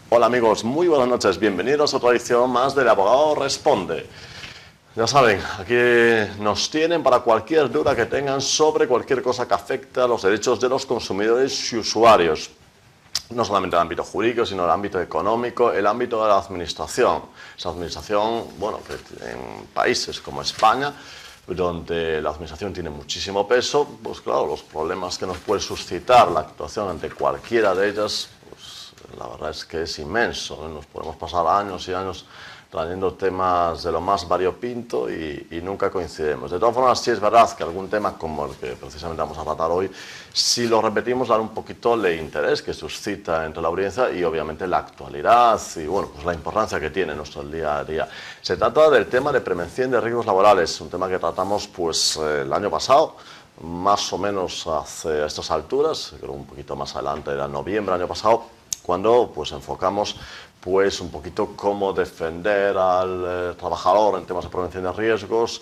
Hola amigos, muy buenas noches, bienvenidos a otra edición más del Abogado Responde. Ya saben, aquí nos tienen para cualquier duda que tengan sobre cualquier cosa que afecte a los derechos de los consumidores y usuarios. No solamente el ámbito jurídico, sino el ámbito económico, el ámbito de la administración. Esa administración, bueno, que en países como España, donde la administración tiene muchísimo peso, pues claro, los problemas que nos puede suscitar la actuación ante cualquiera de ellas, pues la verdad es que es inmenso, ¿no? Nos podemos pasar años y años trayendo temas de lo más variopinto y nunca coincidimos. De todas formas, sí es verdad que algún tema como el que precisamente vamos a tratar hoy, si lo repetimos, da un poquito de interés que suscita entre la audiencia y obviamente la actualidad y bueno, pues la importancia que tiene en nuestro día a día. Se trata del tema de prevención de riesgos laborales, un tema que tratamos pues el año pasado, más o menos hacia estas alturas, creo un poquito más adelante, era noviembre del año pasado, cuando pues enfocamos pues un poquito cómo defender al trabajador en temas de prevención de riesgos,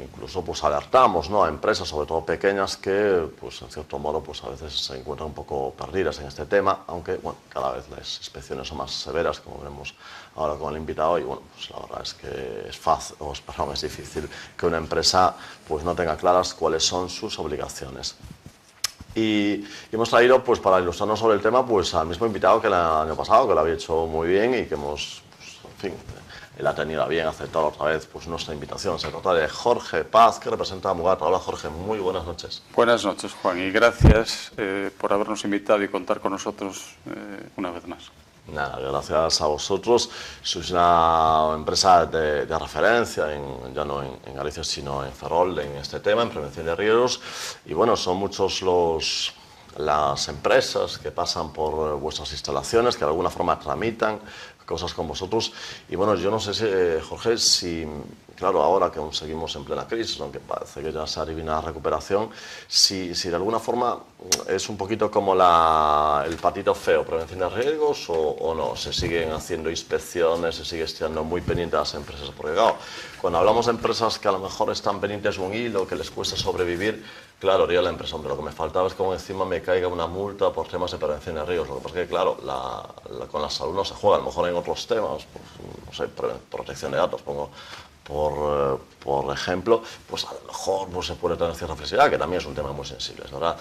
incluso pues alertamos, ¿no?, a empresas, sobre todo pequeñas, que pues en cierto modo pues a veces se encuentran un poco perdidas en este tema, aunque bueno, cada vez las inspecciones son más severas, como veremos ahora con el invitado, y bueno, pues la verdad es que es difícil que una empresa pues no tenga claras cuáles son sus obligaciones. Y hemos traído, pues para ilustrarnos sobre el tema, pues al mismo invitado que el año pasado, que lo había hecho muy bien y que hemos, pues, en fin, él ha tenido a bien aceptar otra vez pues, nuestra invitación. Se trata de Jorge Paz, que representa a Mugat. Hola Jorge, muy buenas noches. Buenas noches, Juan, y gracias por habernos invitado y contar con nosotros una vez más. Nada, gracias a vosotros. Sois una empresa de referencia, ya no en Galicia, sino en Ferrol, en este tema, en prevención de riesgos. Y bueno, son muchos las empresas que pasan por vuestras instalaciones, que de alguna forma tramitan cosas con vosotros. Y bueno, yo no sé, Jorge, si, claro, ahora que aún seguimos en plena crisis, aunque parece que ya se adivina la recuperación, si de alguna forma es un poquito como el patito feo, prevención de riesgos, o no, se siguen haciendo inspecciones, se sigue estando muy pendiente a las empresas, porque claro, cuando hablamos de empresas que a lo mejor están pendientes de un hilo, que les cuesta sobrevivir, claro, diría la empresa, hombre, lo que me faltaba es que encima me caiga una multa por temas de prevención de riesgos. Lo que pasa es que, claro, con la salud no se juega, a lo mejor en otros temas, pues, no sé, protección de datos, pongo por ejemplo, pues a lo mejor pues, se puede tener cierta flexibilidad, que también es un tema muy sensible, ¿verdad?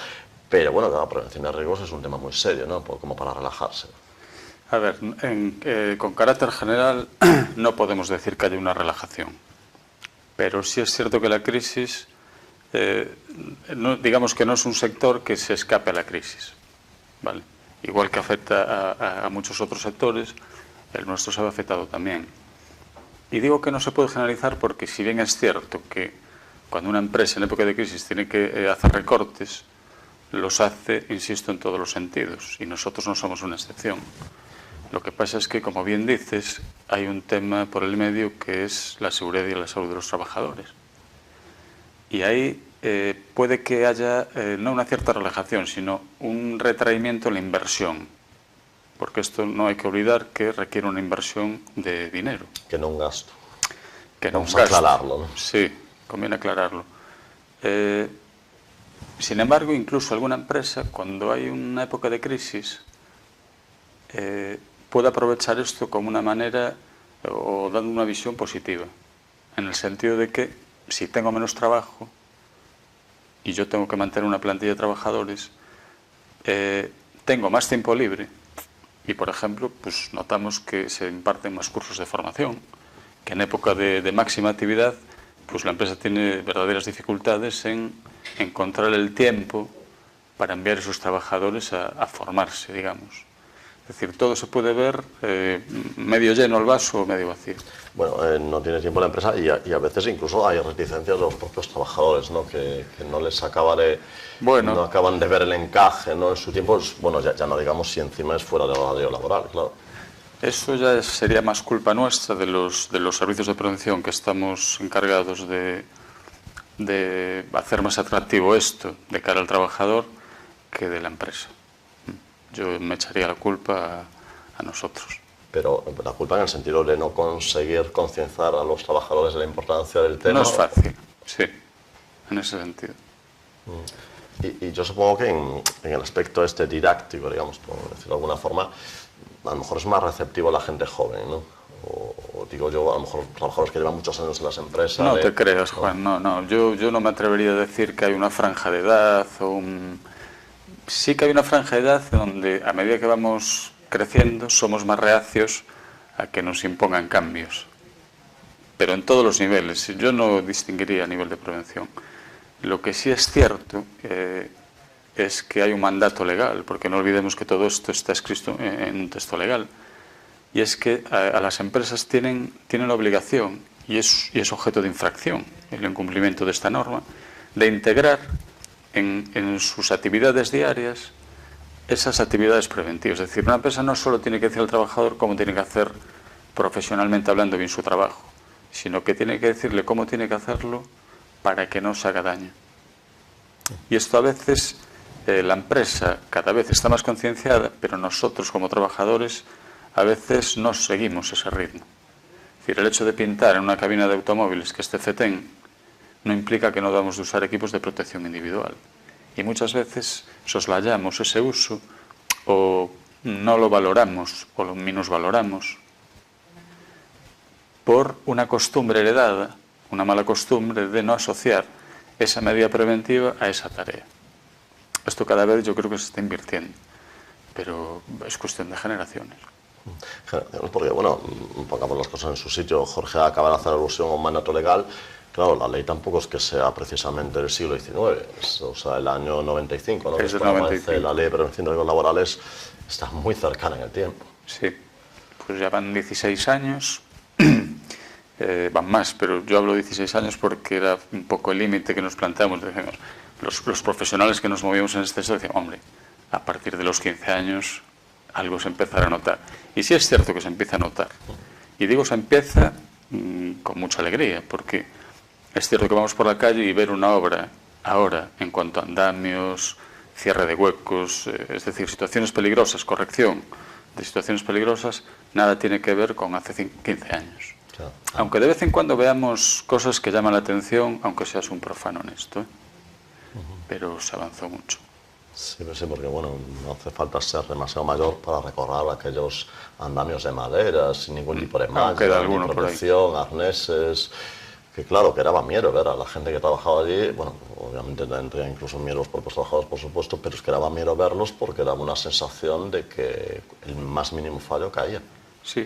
Pero bueno, la prevención de riesgos es un tema muy serio, ¿no?, como para relajarse. A ver, con carácter general no podemos decir que haya una relajación, pero sí es cierto que la crisis, digamos que no es un sector que se escape a la crisis, ¿vale? Igual que afecta a muchos otros sectores, el nuestro se ha afectado también. Y digo que no se puede generalizar porque si bien es cierto que cuando una empresa en época de crisis tiene que hacer recortes, los hace, insisto, en todos los sentidos, y nosotros no somos una excepción. Lo que pasa es que, como bien dices, hay un tema por el medio que es la seguridad y la salud de los trabajadores. Y ahí puede que haya no una cierta relajación, sino un retraimiento en la inversión. Porque esto no hay que olvidar que requiere una inversión de dinero. Que no un gasto. Que no Vamos a aclararlo, ¿no? Sí, conviene aclararlo. Sin embargo, incluso alguna empresa, cuando hay una época de crisis, puede aprovechar esto como una manera o dando una visión positiva. En el sentido de que si tengo menos trabajo y yo tengo que mantener una plantilla de trabajadores, tengo más tiempo libre. Y, por ejemplo, pues notamos que se imparten más cursos de formación, que en época de máxima actividad, pues la empresa tiene verdaderas dificultades en encontrar el tiempo para enviar a sus trabajadores a formarse, digamos. Es decir, todo se puede ver medio lleno el vaso o medio vacío. Bueno, no tiene tiempo la empresa y a veces incluso hay reticencias de los propios trabajadores, ¿no?, que no les acaba de... Bueno, no acaban de ver el encaje, ¿no?, en su tiempo. Bueno, ya no digamos si encima es fuera del horario laboral, claro. Eso ya sería más culpa nuestra de los servicios de prevención, que estamos encargados de hacer más atractivo esto de cara al trabajador, que de la empresa. Yo me echaría la culpa a nosotros. Pero la culpa en el sentido de no conseguir concienciar a los trabajadores de la importancia del tema. No es fácil, sí, en ese sentido. Y yo supongo que en el aspecto este didáctico, digamos, por decirlo de alguna forma, a lo mejor es más receptivo la gente joven, ¿no? O digo yo, a lo mejor trabajadores que llevan muchos años en las empresas. No te creas, Juan, no. Yo no me atrevería a decir que hay una franja de edad o un... Sí que hay una franja de edad donde a medida que vamos creciendo somos más reacios a que nos impongan cambios. Pero en todos los niveles. Yo no distinguiría a nivel de prevención. Lo que sí es cierto es que hay un mandato legal, porque no olvidemos que todo esto está escrito en un texto legal. Y es que a las empresas tienen la obligación, y es objeto de infracción, el incumplimiento de esta norma, de integrar en sus actividades diarias esas actividades preventivas. Es decir, una empresa no solo tiene que decir al trabajador cómo tiene que hacer profesionalmente hablando bien su trabajo, sino que tiene que decirle cómo tiene que hacerlo para que no se haga daño. Y esto a veces la empresa cada vez está más concienciada, pero nosotros como trabajadores a veces no seguimos ese ritmo. Es decir, el hecho de pintar en una cabina de automóviles que esté FETEN no implica que no debamos de usar equipos de protección individual. Y muchas veces soslayamos ese uso o no lo valoramos o lo minusvaloramos por una costumbre heredada, una mala costumbre de no asociar esa medida preventiva a esa tarea. Esto cada vez yo creo que se está invirtiendo, pero es cuestión de generaciones. Porque, bueno, pongamos las cosas en su sitio. Jorge acaba de hacer alusión a un mandato legal. Claro, la ley tampoco es que sea precisamente del siglo XIX, o sea, el año 95, ¿no? Es del 95. La ley de prevención de riesgos laborales está muy cercana en el tiempo. Sí, pues ya van 16 años, van más, pero yo hablo de 16 años porque era un poco el límite que nos planteamos. Decimos, los profesionales que nos movíamos en este sector decían, hombre, a partir de los 15 años algo se empezará a notar. Y sí es cierto que se empieza a notar. Y digo se empieza con mucha alegría, porque es cierto que vamos por la calle y ver una obra ahora en cuanto a andamios, cierre de huecos, es decir, situaciones peligrosas, corrección de situaciones peligrosas, nada tiene que ver con hace 15 años. Claro. Aunque de vez en cuando veamos cosas que llaman la atención, aunque seas un profano en esto, pero se avanzó mucho. Sí, porque bueno, no hace falta ser demasiado mayor para recorrer aquellos andamios de madera, sin ningún tipo de malla, ni protección, arneses, que claro, que daba miedo ver a la gente que trabajaba allí. Bueno, obviamente tendría incluso miedo los propios trabajadores, por supuesto, pero es que daba miedo verlos porque daba una sensación de que el más mínimo fallo caía. Sí,